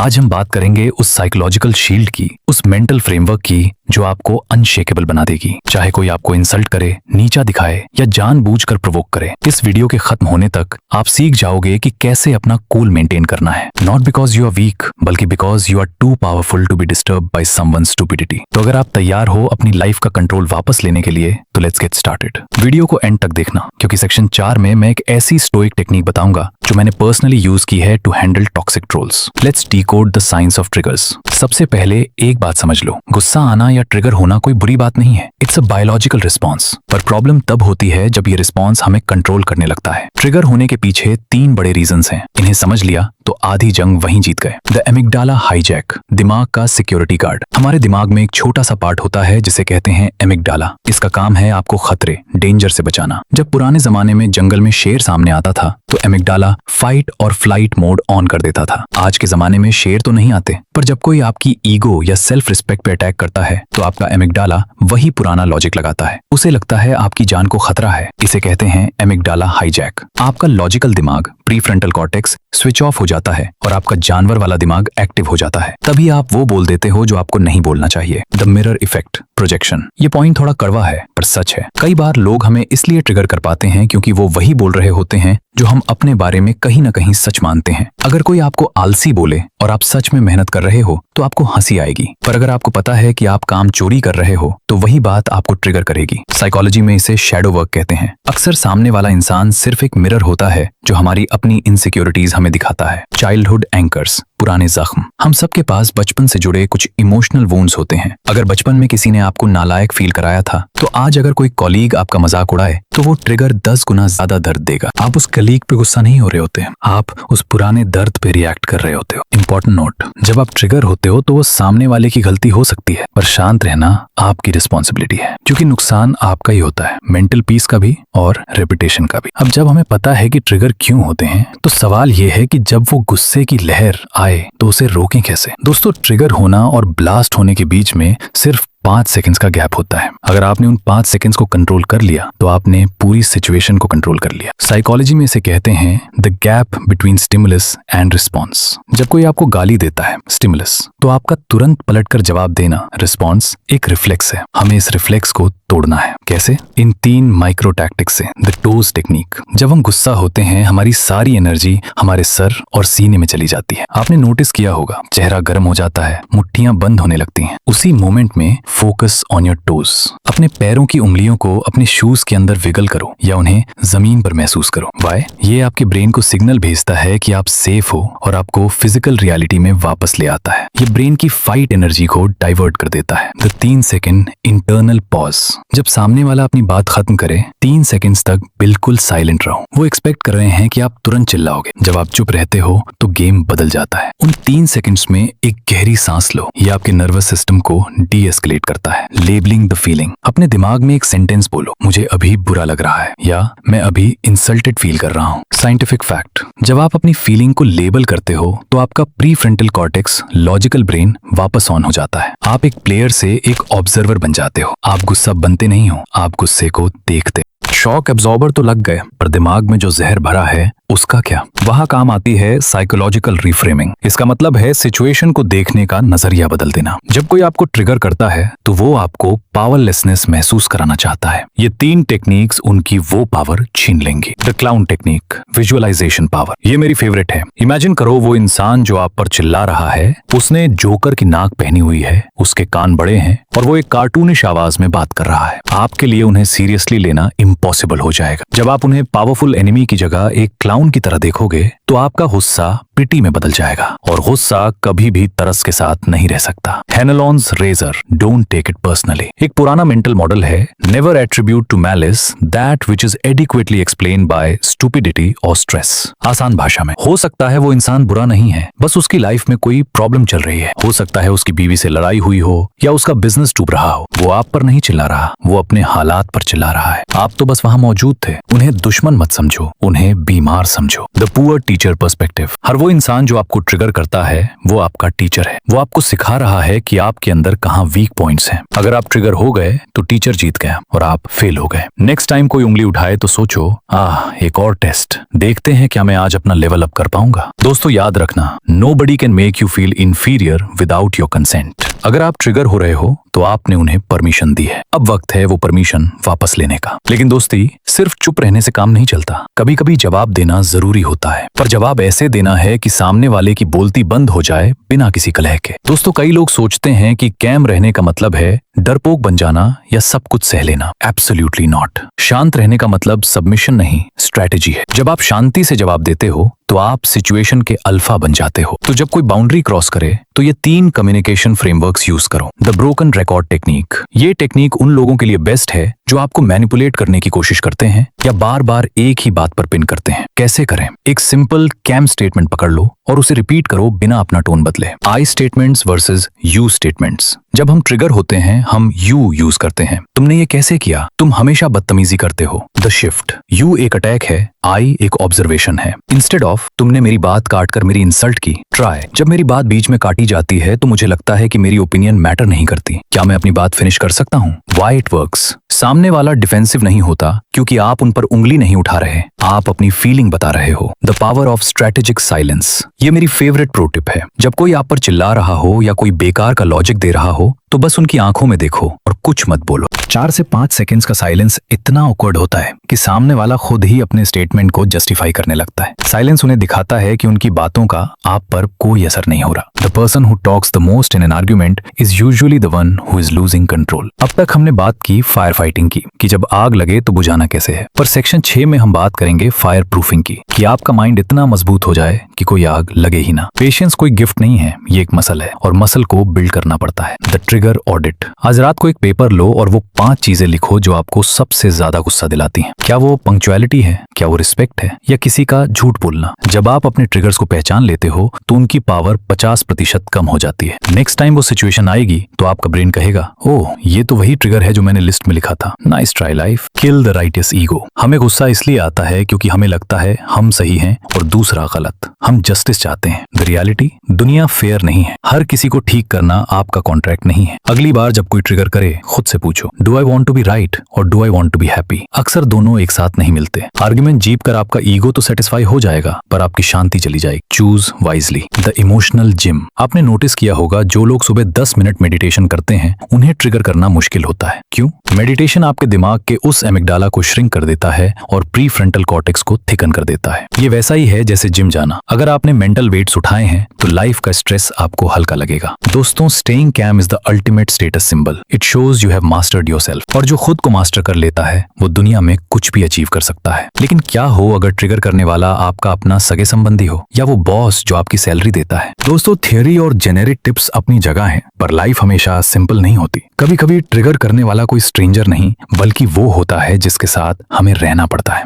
आज हम बात करेंगे उस साइकोलॉजिकल शील्ड की, उस मेंटल फ्रेमवर्क की जो आपको अनशेकेबल बना देगी, चाहे कोई आपको इंसल्ट करे, नीचा दिखाए या जानबूझकर प्रोवोक करे। इस वीडियो के खत्म होने तक आप सीख जाओगे कि कैसे अपना कूल मेंटेन करना है, not because you are weak बल्कि because you are too powerful to be disturb by someone stupidity. तो अगर आप तैयार हो अपनी लाइफ का कंट्रोल वापस लेने के लिए तो लेट्स गेट स्टार्टेड। वीडियो को एंड तक देखना क्योंकि सेक्शन 4 में मैं एक ऐसी स्टोइक टेक्निक बताऊंगा जो मैंने पर्सनली यूज की है to handle toxic trolls. Let's decode the science of triggers. सबसे पहले एक बात समझ लो, गुस्सा आना या ट्रिगर होना कोई बुरी बात नहीं है, इट्स अ बायोलॉजिकल रिस्पॉन्स। पर प्रॉब्लम तब होती है जब ये रिस्पॉन्स हमें कंट्रोल करने लगता है। ट्रिगर होने के पीछे 3 बड़े रीजंस हैं, इन्हें समझ लिया तो आधी जंग वहीं जीत गए। द एमिगडाला हाईजैक, दिमाग का सिक्योरिटी गार्ड। हमारे दिमाग में एक छोटा सा पार्ट होता है जिसे कहते हैं एमिगडाला। इसका काम है आपको खतरे, डेंजर से बचाना। जब पुराने जमाने में जंगल में शेर सामने आता था तो एमिगडाला फाइट और फ्लाइट मोड ऑन कर देता था। आज के जमाने में शेर तो नहीं आते, पर जब कोई आपकी ईगो या सेल्फ रिस्पेक्ट पे अटैक करता है तो आपका एमिगडाला वही पुराना लॉजिक लगाता है। उसे लगता है आपकी जान को खतरा है। इसे कहते हैं एमिगडाला हाईजैक। आपका लॉजिकल दिमाग, प्रीफ्रंटल कॉर्टेक्स स्विच ऑफ हो जाता है और आपका जानवर वाला दिमाग एक्टिव हो जाता है। तभी आप वो बोल देते हो जो आपको नहीं बोलना चाहिए। The mirror effect, projection. ये पॉइंट थोड़ा कड़वा है पर सच है। कई बार लोग हमें इसलिए ट्रिगर कर पाते हैं क्योंकि वो वही बोल रहे होते हैं जो हम अपने बारे में कहीं ना कहीं सच मानते हैं। अगर कोई आपको आलसी बोले और आप सच में मेहनत कर रहे हो तो आपको हंसी आएगी, पर अगर आपको पता है कि आप काम चोरी कर रहे हो तो वही बात आपको ट्रिगर करेगी। साइकोलॉजी में इसे शैडो वर्क कहते हैं। अक्सर सामने वाला इंसान सिर्फ एक मिरर होता है जो हमारी अपनी इनसिक्योरिटीज हमें दिखाता है। चाइल्डहुड एंकर्स, पुराने जख्म। हम सबके पास बचपन से जुड़े कुछ इमोशनल वुंड्स होते हैं। अगर बचपन में किसी ने आपको नालायक फील कराया था तो आज अगर कोई कॉलीग आपका मजाक उड़ाए तो वो ट्रिगर 10 गुना ज्यादा दर्द देगा। आप उस कलीग पे गुस्सा नहीं हो रहे होते, आप उस पुराने दर्द पे रिएक्ट कर रहे होते हो। इंपॉर्टेंट नोट, जब आप ट्रिगर होते हो तो वो सामने वाले की गलती हो सकती है, पर शांत रहना आपकी रिस्पॉन्सिबिलिटी है क्योंकि नुकसान आपका ही होता है, मेंटल पीस का भी और रेपुटेशन का भी। अब जब हमें पता है कि ट्रिगर क्यों होते हैं तो सवाल ये है कि जब वो गुस्से की लहर आए तो उसे रोकें कैसे। दोस्तों, ट्रिगर होना और ब्लास्ट होने के बीच में सिर्फ 5 सेकंड्स का गैप होता है। अगर आपने उन 5 सेकंड्स को कंट्रोल कर लिया तो आपने पूरी सिचुएशन को कंट्रोल कर लिया। साइकोलॉजी में इसे कहते हैं the gap between stimulus and response. जब कोई आपको गाली देता है, स्टिमुलस, तो आपका तुरंत पलटकर जवाब देना, रिस्पॉन्स, एक रिफ्लेक्स है। हमें इस रिफ्लेक्स को तोड़ना है। कैसे? इन 3 माइक्रो टैक्टिक्स से। The toes technique. जब हम गुस्सा होते हैं हमारी सारी एनर्जी हमारे सर और सीने में चली जाती है। आपने नोटिस किया होगा, चेहरा गर्म हो जाता है, मुट्ठियां बंद होने लगती हैं। उसी मोमेंट में फोकस ऑन योर टोज। अपने पैरों की उंगलियों को अपने शूज के अंदर विगल करो या उन्हें जमीन पर महसूस करो। वाई? ये आपके ब्रेन को सिग्नल भेजता है कि आप सेफ हो और आपको फिजिकल रियलिटी में वापस ले आता है। ये ब्रेन की फाइट एनर्जी को डाइवर्ट कर देता है। The 3 second internal pause. जब सामने वाला अपनी बात खत्म करे 3 सेकंड्स तक बिल्कुल साइलेंट रहो। वो एक्सपेक्ट कर रहे हैं कि आप तुरंत चिल्लाओगे। जब आप चुप रहते हो तो गेम बदल जाता है। उन 3 सेकंड्स में एक गहरी सांस लो। ये आपके नर्वस सिस्टम को डी एस्केलेट करता है। Labelling the feeling. अपने दिमाग में एक सेंटेंस बोलो, मुझे अभी बुरा लग रहा है या मैं अभी इंसल्टेड फील कर रहा हूँ। साइंटिफिक फैक्ट, जब आप अपनी फीलिंग को लेबल करते हो तो आपका प्रीफ्रंटल कॉर्टेक्स, लॉजिकल ब्रेन वापस ऑन हो जाता है। आप एक प्लेयर से एक ऑब्जर्वर बन जाते हो। आप गुस्सा बनते नहीं हो, आप गुस्से को देखते। शॉक एब्जॉर्बर तो लग गए, पर दिमाग में जो जहर भरा है उसका क्या? वहां काम आती है साइकोलॉजिकल रिफ्रेमिंग। इसका मतलब है सिचुएशन को देखने का नजरिया बदल देना। जब कोई आपको ट्रिगर करता है तो वो आपको पावरलेसनेस महसूस कराना चाहता है। ये 3 टेक्निक्स उनकी वो पावर छीन लेंगी। The clown technique, visualization power. ये मेरी फेवरेट है। इमेजिन करो वो इंसान जो आप पर चिल्ला रहा है उसने जोकर की नाक पहनी हुई है, उसके कान बड़े हैं और वो एक कार्टूनिश आवाज में बात कर रहा है। आपके लिए उन्हें सीरियसली लेना इम्पॉसिबल हो जाएगा। जब आप उन्हें पावरफुल एनिमी की जगह एक क्लाउन की तरह देखोगे तो आपका गुस्सा पिटी में बदल जाएगा और गुस्सा कभी भी तरस के साथ नहीं रह सकता। Hanlon's razor, don't take it personally. एक पुराना मेंटल मॉडल है, never attribute to malice that which is adequately explained by stupidity और स्ट्रेस। आसान भाषा में, हो सकता है वो इंसान बुरा नहीं है, बस उसकी लाइफ में कोई प्रॉब्लम चल रही है। हो सकता है उसकी बीवी से लड़ाई हुई हो या उसका बिजनेस डूब रहा हो। वो आप पर नहीं चिल्ला रहा, वो अपने हालात पर चिल्ला रहा है। आप तो बस वहां मौजूद थे। उन्हें दुश्मन मत समझो, उन्हें बीमार समझो। The poor teacher perspective. हर वो इंसान जो आपको ट्रिगर करता है वो आपका टीचर है। वो आपको सिखा रहा है कि आपके अंदर कहाँ वीक पॉइंट्स हैं। अगर आप ट्रिगर हो गए तो टीचर जीत गया और आप फेल हो गए। नेक्स्ट टाइम कोई उंगली उठाए तो सोचो, एक और टेस्ट, देखते हैं क्या मैं आज अपना लेवल अप कर पाऊंगा। दोस्तों याद रखना, nobody can make you feel inferior without your consent. अगर आप ट्रिगर हो रहे हो तो आपने उन्हें परमिशन दी है, अब वक्त है वो परमिशन वापस लेने का। लेकिन दोस्ती, सिर्फ चुप रहने से काम नहीं चलता, कभी कभी जवाब देना जरूरी होता है। पर जवाब ऐसे देना है कि सामने वाले की बोलती बंद हो जाए बिना किसी कलह के। दोस्तों कई लोग सोचते हैं कि कैम रहने का मतलब है डरपोक बन जाना या सब कुछ सह लेना। Absolutely not. शांत रहने का मतलब सबमिशन नहीं, स्ट्रैटेजी है। जब आप शांति से जवाब देते हो तो आप सिचुएशन के अल्फा बन जाते हो। तो जब कोई बाउंड्री क्रॉस करे तो ये 3 कम्युनिकेशन फ्रेमवर्क्स यूज करो। The broken record technique. ये टेक्निक उन लोगों के लिए बेस्ट है जो आपको मैनिपुलेट करने की कोशिश करते हैं या बार बार एक ही बात पर पिन करते हैं। कैसे करें? एक सिंपल कैम स्टेटमेंट पकड़ लो और उसे रिपीट करो बिना अपना टोन बदले। आई स्टेटमेंट्स वर्सेस यू स्टेटमेंट्स। जब हम ट्रिगर होते हैं हम यू यूज करते हैं। तुमने ये कैसे किया? तुम हमेशा बदतमीजी करते हो। The shift. यू एक अटैक है, आई एक ऑब्जर्वेशन है। इंस्टेड ऑफ तुमने मेरी बात काटकर मेरी इंसल्ट की, ट्राई। जब मेरी बात बीच में काटी जाती है तो मुझे लगता है कि मेरी ओपिनियन मैटर नहीं करती। क्या मैं अपनी बात फिनिश कर सकता हूँ? Why it works. सामने वाला डिफेंसिव नहीं होता क्योंकि आप उन पर उंगली नहीं उठा रहे, आप अपनी फीलिंग बता रहे हो। The power of strategic silence. ये मेरी फेवरेट प्रो टिप है। जब कोई आप पर चिल्ला रहा हो या कोई बेकार का लॉजिक दे रहा हो तो बस उनकी आंखों में देखो और कुछ मत बोलो। 4 से 5 सेकंड्स का साइलेंस इतना ऑकवर्ड होता है कि सामने वाला खुद ही अपने स्टेटमेंट को जस्टिफाई करने लगता है। साइलेंस उन्हें दिखाता है कि उनकी बातों का आप पर कोई असर नहीं हो रहा। The person who talks the most in an argument is usually the one who is losing control. अब तक हमने बात की फायर फाइटिंग की, कि जब आग लगे तो बुझाना कैसे है। पर सेक्शन 6 में हम बात करेंगे फायर प्रूफिंग की, कि आपका माइंड इतना मजबूत हो जाए कि कोई आग लगे ही ना। पेशेंस कोई गिफ्ट नहीं है, ये एक मसल है और मसल को बिल्ड करना पड़ता है। The trigger audit. आज रात को एक पेपर लो और वो 5 चीजें लिखो जो आपको सबसे ज्यादा गुस्सा दिलाती हैं। क्या वो पंक्चुअलिटी है? क्या वो रिस्पेक्ट है? या किसी का झूठ बोलना? जब आप अपने ट्रिगर्स को पहचान लेते हो तो उनकी पावर 50% कम हो जाती है। नेक्स्ट टाइम वो सिचुएशन आएगी तो आपका ब्रेन कहेगा, ओह ये तो वही ट्रिगर है जो मैंने लिस्ट में लिखा था। Nice try life. Kill the righteous ego. हमें गुस्सा इसलिए आता है क्योंकि हमें लगता है हम सही हैं और दूसरा गलत। हम जस्टिस चाहते हैं। द रियलिटी, दुनिया फेयर नहीं है। हर किसी को ठीक करना आपका कॉन्ट्रैक्ट नहीं है। अगली बार जब कोई ट्रिगर करे खुद से पूछो, do I want to be right और do I want to be happy. अक्सर दोनों एक साथ नहीं मिलते। आर्ग्यूमेंट जीत कर आपका ईगो तो सेटिस्फाई हो जाएगा पर आपकी शांति चली जाएगी। Choose wisely. The emotional gym. आपने नोटिस किया होगा जो लोग सुबह 10 मिनट मेडिटेशन करते हैं उन्हें ट्रिगर करना मुश्किल होता है। क्यों? मेडिटेशन आपके दिमाग के उस एमिगडाला को श्रिंक कर देता है और प्री फ्रंटल कॉर्टेक्स को थिकन कर देता है। ये वैसा ही है जैसे जिम जाना। अगर आपने मेंटल वेट्स उठाए हैं तो लाइफ का स्ट्रेस आपको हल्का लगेगा। दोस्तों staying calm is the ultimate status symbol. It shows you have mastered yourself. और जो खुद को मास्टर कर लेता है वो दुनिया में कुछ भी अचीव कर सकता है। लेकिन क्या हो अगर ट्रिगर करने वाला आपका अपना सगे संबंधी हो या वो बॉस जो आपकी सैलरी देता है? दोस्तों थ्योरी और जेनेरिक टिप्स अपनी जगह हैं पर लाइफ हमेशा सिंपल नहीं होती। कभी कभी ट्रिगर करने वाला कोई स्ट्रेंजर नहीं बल्कि वो होता है जिसके साथ हमें रहना पड़ता है।